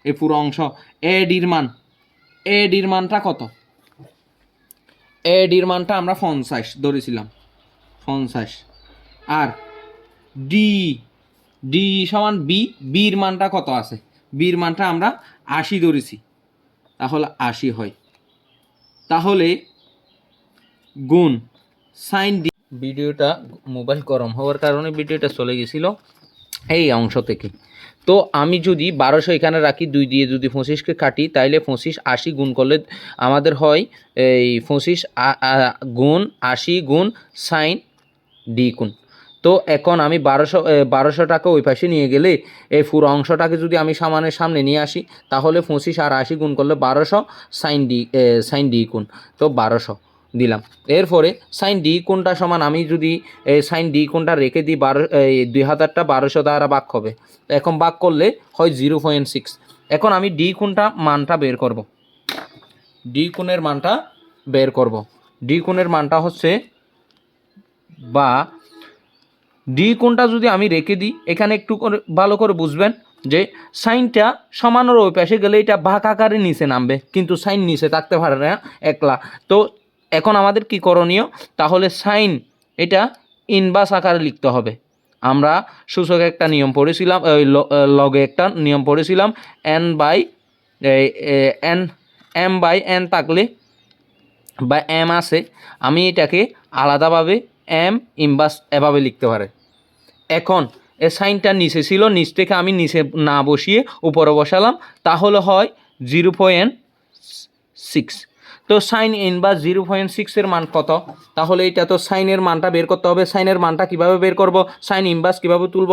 [SPEAKER 1] এই পুরো অংশ এডির মানটা কত, এডির মানটা আমরা 50 ধরেছিলাম, 50। আর ডি সমান বির মানটা কত আছে, বির মানটা আমরা 80 ধরেছি, তাহলে 80 হয়। তাহলে গুণ সাইন ডি। ভিডিওটা মোবাইল গরম হওয়ার কারণে ভিডিওটা চলে গেছিল এই অংশ থেকে। তো আমি যদি 1200 এখানে রাখি, 2 দিয়ে যদি 25কে কাটি তাইলে 25 80 গুণ করলে আমাদের হয় এই 25 গুণ 80 গুণ সাইন ডি কোণ। তো এখন আমি 1200 টাকা ওই পাশে নিয়ে গেলে এই পুরো অংশটাকে যদি আমি সামনে নিয়ে আসি তাহলে 25 আর 80 গুণ করলে 1200 সাইন ডি কোণ, তো 1200 দিলাম। এরপরে সাইন ডি কোণটা সমান, আমি যদি সাইন ডি কোণটা রেখে দিই 2000টা 1200 দ্বারা ভাগ হবে, এখন ভাগ করলে হয় 0.6। এখন আমি ডি কোণটা মানটা বের করব, ডি কোণের মানটা হচ্ছে, বা ডি কোণটা যদি আমি রেখে দিই, এখানে একটু করে ভালো করে বুঝবেন যে সাইনটা সমানোর ওই পাশে গেলে এটা ভাগ আকারে নিচে নামবে, কিন্তু সাইন নিচে থাকতে পারে না একলা। তো এখন আমাদের কি করণীয়, তাহলে সাইন এটা ইনভার্স আকারে লিখতে হবে। আমরা সূচকে একটা নিয়ম পড়েছিলাম, ওই লগে একটা নিয়ম পড়েছিলাম, এম বাই এন থাকলে বা এম আছে, আমি এটাকে আলাদাভাবে এম ইনভার্স এভাবে লিখতে পারে। এখন এই সাইনটা নিচে ছিল, নিচ থেকে আমি নিচে না বসিয়ে উপরে বসালাম, তাহলে হয় 0.6। তো সাইন ইনভার্স 0.6 মান কত, তাহলে এটা তো সাইনের মানটা বের করতে হবে। সাইনের মানটা কিভাবে বের করব, সাইন ইনভার্স কিভাবে তুলব,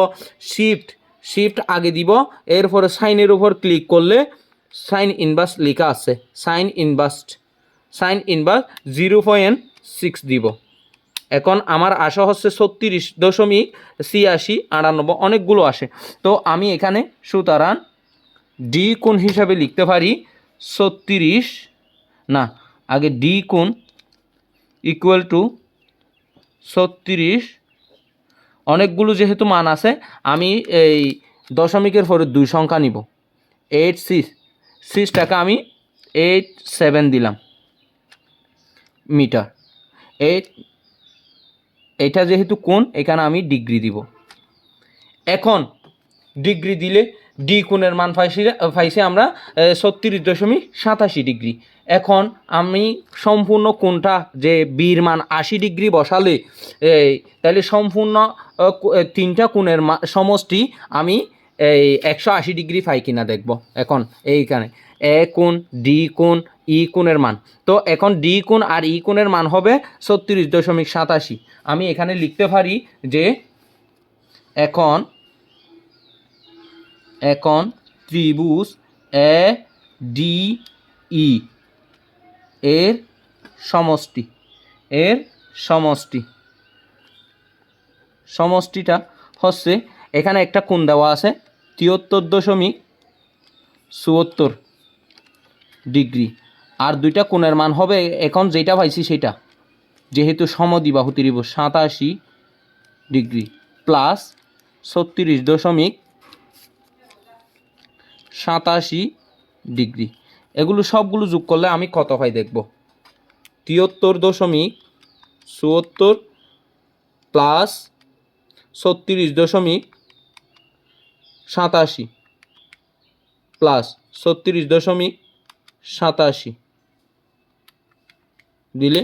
[SPEAKER 1] শিফট আগে দিব, এরপরে সাইনের উপর ক্লিক করলে সাইন ইনভার্স লেখা আছে, সাইন ইনভার্স 0.6 দিব। এখন আমার আশা হচ্ছে 36.8698, অনেকগুলো আসে। তো আমি এখানে সুতরাং ডি কোণ হিসাবে লিখতে পারি 36, না আগে ডি কোণ ইকুয়াল টু 36, অনেকগুলো যেহেতু মান আছে আমি এই দশমিকের পরে 2 সংখ্যা নিব। 86টাকে আমি 87 দিলাম মিটার। এটা যেহেতু কোণ, এখানে আমি ডিগ্রি দিব। এখন ডিগ্রি দিলে ডি কোণের মান পাইছি আমরা 36.87 ডিগ্রি। এখন আমি সম্পূর্ণ কোণটা যে বির মান 80 ডিগ্রি বসালে তাহলে সম্পূর্ণ 3টা কোণের সমষ্টি আমি এই 180 ডিগ্রি পাই কিনা দেখব। এখন এইখানে এ কোণ, ডি কোণ, ই কোণের মান, তো এখন ডি কোণ আর ই কোণের মান হবে 36.87। আমি এখানে লিখতে পারি যে এখন ত্রিভুজ এ ডি ই এর সমষ্টিটা হচ্ছে, এখানে একটা কোণ দেওয়া আছে 73.74 ডিগ্রি, আর 2টা কোণের মান হবে এখন যেটা পাইছি সেটা, যেহেতু সমদ্বিবাহু ত্রিভুজ 87 ডিগ্রি প্লাস 36.87 ডিগ্রি, এগুলো সবগুলো যোগ করলে আমি কত পাই দেখব। 73.74 প্লাস 36.87 প্লাস 36.87 দিলে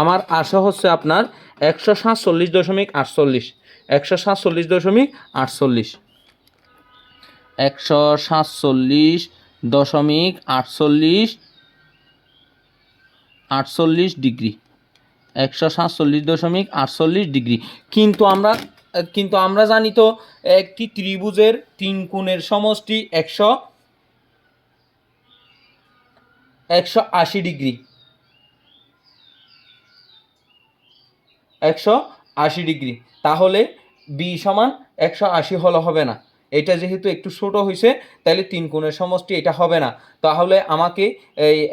[SPEAKER 1] আমার আসা হচ্ছে আপনার 147.48। 147.48 ডিগ্রি। 147.48 ডিগ্রি। কিন্তু আমরা জানি তো একটি ত্রিভুজের 3 কোণের সমষ্টি 180 ডিগ্রি। 180 ডিগ্রি, তাহলে বি সমান 180 হলে হবে না। এটা যেহেতু একটু ছোট হয়েছে, তাহলে 3 কোণের সমষ্টি এটা হবে না। তাহলে আমাকে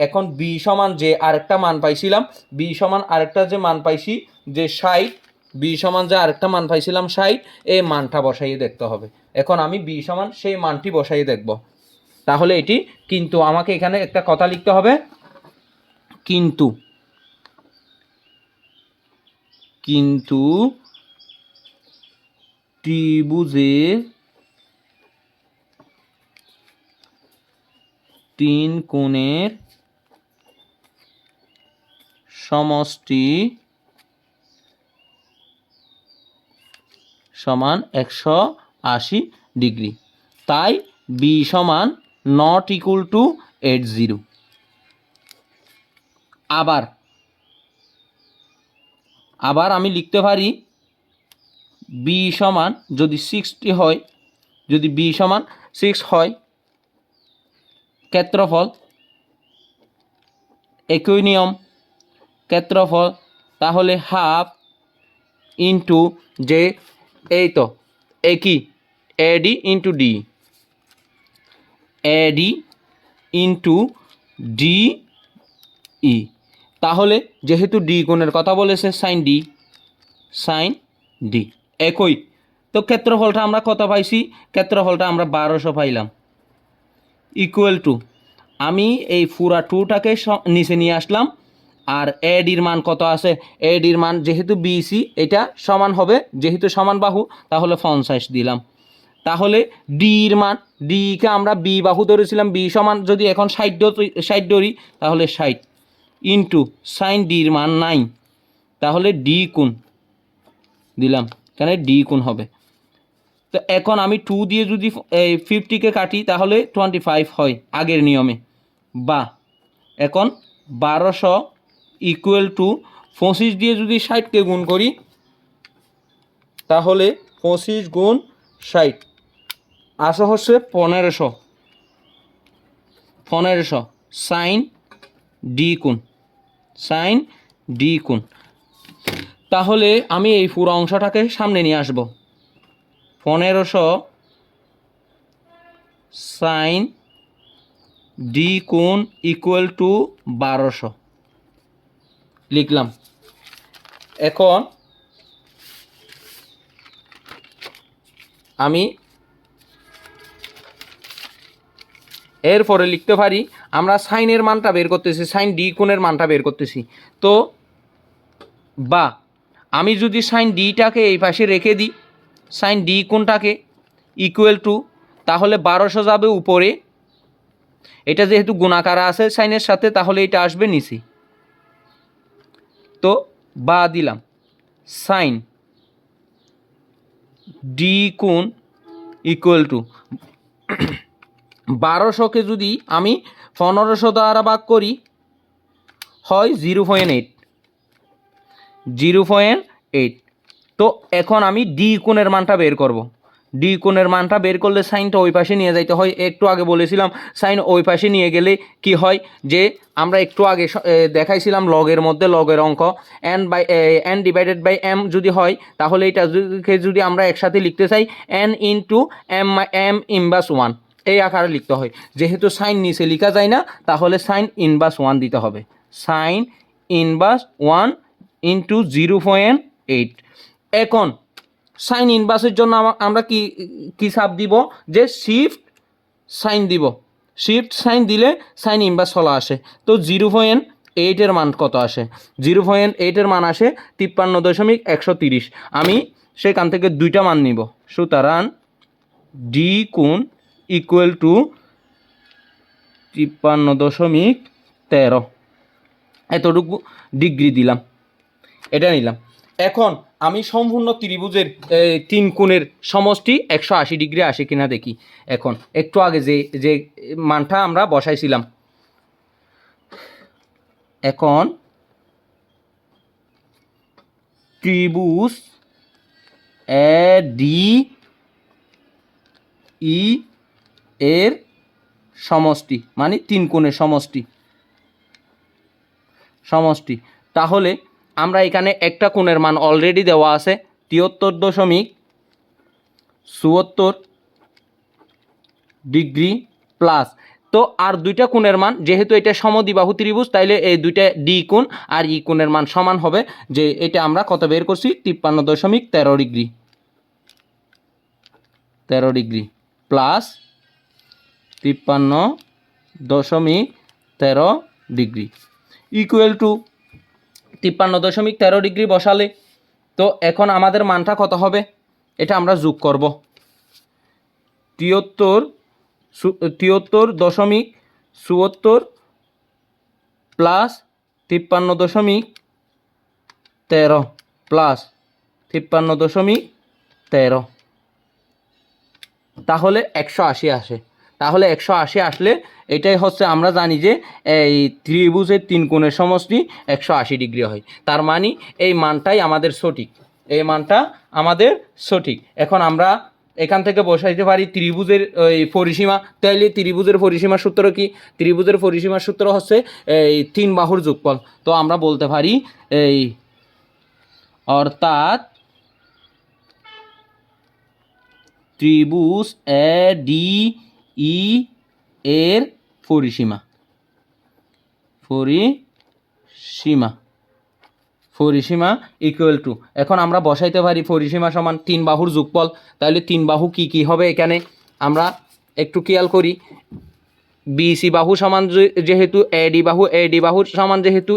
[SPEAKER 1] এখন বি সমান যে আরেকটা মান পাইছিলাম, বি সমান আরেকটা যে মান পাইছি যে 60, বি সমান যে আরেকটা মান পাইছিলাম 60, এই মানটা বসাইয়ে দেখতে হবে। এখন আমি বি সমান সেই মানটি বসাইয়ে দেখব। তাহলে এটি কিন্তু আমাকে এখানে একটা কথা লিখতে হবে, কিন্তু ত্রিভুজের 3 কোণের সমষ্টি সমান 180 ডিগ্রি, তাই বি সমান নট ইকুয়াল টু 80। আবার আমি লিখতে পারি বি সমান যদি 60 হয়, যদি বি সমান 6 হয়, ক্ষেত্রফল একই নিয়ম, ক্ষেত্রফল তাহলে হাফ ইন্টু যে এই তো একই এডি ইন্টু ডি, এডি ইন্টু ডি ই। তাহলে যেহেতু ডি কোণের কথা বলেছে সাইন ডি একই, তো ক্ষেত্রফলটা আমরা কত পাইছি, ক্ষেত্রফলটা আমরা 1200 পাইলাম, ইকুয়াল টু আমি এই পুরা 2টাকে নিচে নিয়ে আসলাম, আর এডির মান কত আছে, এডির মান যেহেতু বিসি এটা সমান হবে, যেহেতু সমান বাহু তাহলে 50 দিলাম। তাহলে ডির মান, ডিকে আমরা বি বাহু ধরেছিলাম, বি সমান যদি এখন 60 ধরি তাহলে 60 ইন্টু সাইন ডির মান 9, তাহলে ডি কোণ দিলাম, এখানে ডি কোণ হবে। তো এখন আমি 2 দিয়ে যদি 50কে কাটি তাহলে 25 হয় আগের নিয়মে, বা এখন 1200 ইকুয়াল টু 25 দিয়ে যদি 60কে গুণ করি তাহলে 25 গুণ 60 আসা হচ্ছে 1500 সাইন ডি কোণ। তাহলে আমি এই পুরো অংশটাকে সামনে নিয়ে আসব, 1500 সাইন ডি কোণ ইকুয়াল টু 1200 লিখলাম। এখন আমি এরপরে লিখতে পারি, আমরা সাইনের মানটা বের করতেছি, সাইন ডি কোণের মানটা বের করতেছি। তো বা আমি যদি সাইন ডিটাকে এই পাশে রেখে দিই, সাইন ডি কোণটাকে ইকুয়াল টু, তাহলে 1200 যাবে উপরে, এটা যেহেতু গুণাকার আছে সাইনের সাথে, তাহলে এটা আসবে নিচে। তো বা দিলাম সাইন ডি কোণ ইকুয়াল টু 1200কে যদি আমি 1500 দ্বারা ভাগ করি হয় 0.8। তো এখন আমি ডি কোণের মানটা বের করব। ডি কোণের মানটা বের করলে সাইনটা ওই পাশে নিয়ে যাইতে হয়। একটু আগে বলেছিলাম সাইন ওই পাশে নিয়ে গেলে কি হয়, যে আমরা একটু আগে দেখাইছিলাম লগের মধ্যে লগের অঙ্ক এন ডিভাইডেড বাই এম যদি হয়, তাহলে এইটাকে যদি আমরা একসাথে লিখতে চাই এন ইন্টু এম ইনভার্স 1 এই আকারে লিখতে হয়। যেহেতু সাইন নিচে লেখা যায় না, তাহলে সাইন ইনভার্স 1 দিতে হবে। Sign inverse 1 into 0.8। এখন সাইন ইনভার্সের জন্য আমরা কি চাপ দিব, যে শিফট সাইন দিব। শিফট সাইন দিলে সাইন ইনভার্স চলে আসে। তো 0.8 মান কত আসে? 0.8 মান আসে 53.130। আমি সেখান থেকে দুইটা মান নিব। সুতরাং ডি কোণ ইকুয়াল টু 53.13 এতটুকু ডিগ্রি দিলাম, এটা নিলাম। এখন আমি সম্পূর্ণ ত্রিভুজের 3 কোণের সমষ্টি 180 ডিগ্রি আসে কিনা দেখি। এখন একটু আগে যে মানটা আমরা বসাইছিলাম, এখন ত্রিভুজ এ ডি ই এর সমষ্টি মানে 3 কোণের সমষ্টি। তাহলে আমরা এখানে একটা কোণের মান অলরেডি দেওয়া আছে 73.74 ডিগ্রি প্লাস। তো আর দুইটা কোণের মান, যেহেতু এটা সমদ্বিবাহু ত্রিভুজ, তাইলে এই দুইটা ডি কোণ আর ই কোণের মান সমান হবে। যে এটা আমরা কত বের করছি, 53.13 degree, 13 degree plus 53.13 degree equal to 53.13 degree বসালে তো এখন আমাদের মানটা কত হবে, এটা আমরা যোগ করব। 73.74 প্লাস 53.13 প্লাস 53.13, তাহলে 180 আসে। তাহলে 180 আসলে এটাই হচ্ছে, আমরা জানি যে এই ত্রিভুজের 3 কোণের সমষ্টি 180 ডিগ্রি হয়। তার মানে এই মানটাই আমাদের সঠিক, এই মানটা আমাদের সঠিক। এখন আমরা এখান থেকে বসাইতে পারি ত্রিভুজের ওই পরিসীমা। তাইলে ত্রিভুজের পরিসীমার সূত্র কি? ত্রিভুজের পরিসীমার সূত্র হচ্ছে এই 3 বাহুর যোগফল। তো আমরা বলতে পারি এই অর্থাৎ ত্রিভুজ এ ডি ই এর পরিসীমা ইকুয়াল টু, এখন আমরা বসাইতে পারি পরিসীমা সমান 3 বাহুর যোগফল। তাহলে 3 বাহু কি হবে এখানে আমরা একটু খেয়াল করি। বিসি বাহু সমান যেহেতু এডি বাহু সমান যেহেতু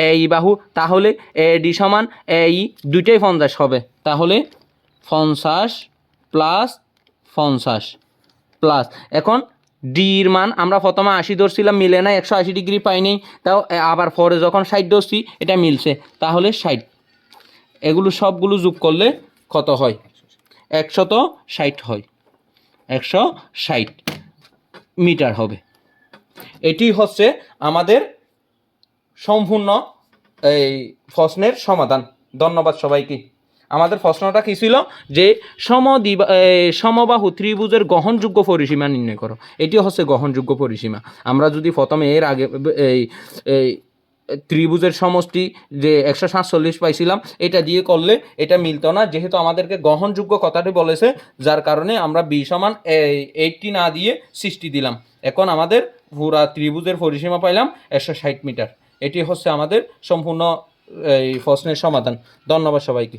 [SPEAKER 1] এই বাহু, তাহলে এডি সমান এই দুইটাই 50 হবে। তাহলে 50 প্লাস 50 প্লাস, এখন ডির মান আমরা প্রথমে 80 ধরছিলাম, মিলে না, 180 ডিগ্রি পাইনি। তাও আবার পরে যখন 60 ধরছি এটা মিলছে, তাহলে 60। এগুলো সবগুলো যোগ করলে কত হয়? 160 হয়, 160 মিটার হবে। এটি হচ্ছে আমাদের সম্পূর্ণ এই প্রশ্নের সমাধান। ধন্যবাদ সবাইকে। আমাদের প্রশ্নটা কী ছিল, যে সমবাহু ত্রিভুজের গ্রহণযোগ্য পরিসীমা নির্ণয় করো। এটি হচ্ছে গ্রহণযোগ্য পরিসীমা। আমরা যদি প্রথমে এর আগে এই ত্রিভুজের সমষ্টি যে 147 পাইছিলাম, এটা দিয়ে করলে এটা মিলতো না, যেহেতু আমাদেরকে গ্রহণযোগ্য কথাটি বলেছে, যার কারণে আমরা বি সমান 80 না দিয়ে 60 দিলাম। এখন আমাদের পুরা ত্রিভুজের পরিসীমা পাইলাম 160 মিটার। এটি হচ্ছে আমাদের সম্পূর্ণ এই প্রশ্নের সমাধান। ধন্যবাদ সবাইকে।